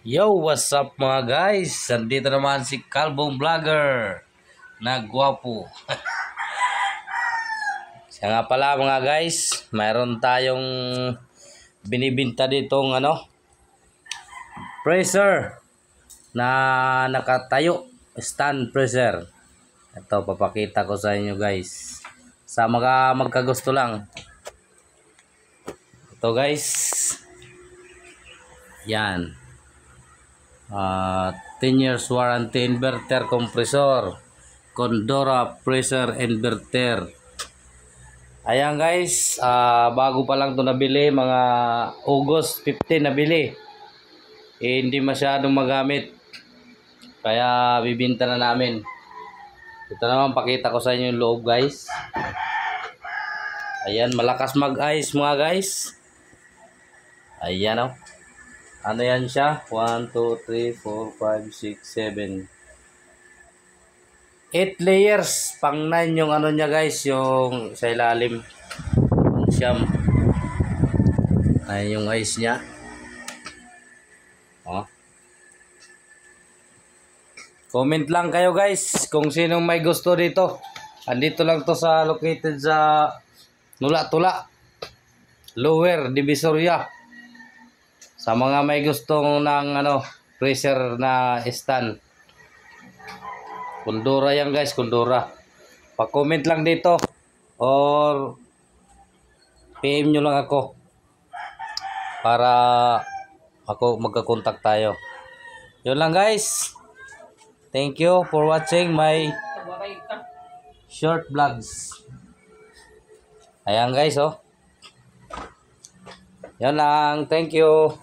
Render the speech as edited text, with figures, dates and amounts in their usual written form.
Yo, what's up mga guys? Nandito naman si Kalbong Vlogger na gwapo. Siya nga pala mga guys, mayroon tayong binibinta ditong pressure na nakatayo, stand pressure. Ito, papakita ko sa inyo guys. Sa mga magkagusto lang. Ito guys. Yan. 10 years warranty inverter compressor, Condora pressure inverter. Ayan guys, bago pa lang to nabili, mga August 15 nabili. Hindi masyadong magamit, kaya bibinta na namin. Ito naman, pakita ko sa inyo yung loob guys. Ayan, malakas mag-ice mga guys. Ayan ano yan siya? 1, 2, 3, 4, 5, 6, 7. 8 layers. Pang 9 yung ano niya guys. Yung sa ilalim. Pang siyam. Ayan yung ice niya. Comment lang kayo guys kung sinong may gusto dito. Andito lang to sa located sa Nula-Tula, Lower Divisoria. Sa mga may gustong ng pressure na stand. Condora yan guys, Condora. Pa-comment lang dito or PM nyo lang ako para magka-contact tayo. Yun lang guys. Thank you for watching my short vlogs. Ayan guys Yan lang. Thank you.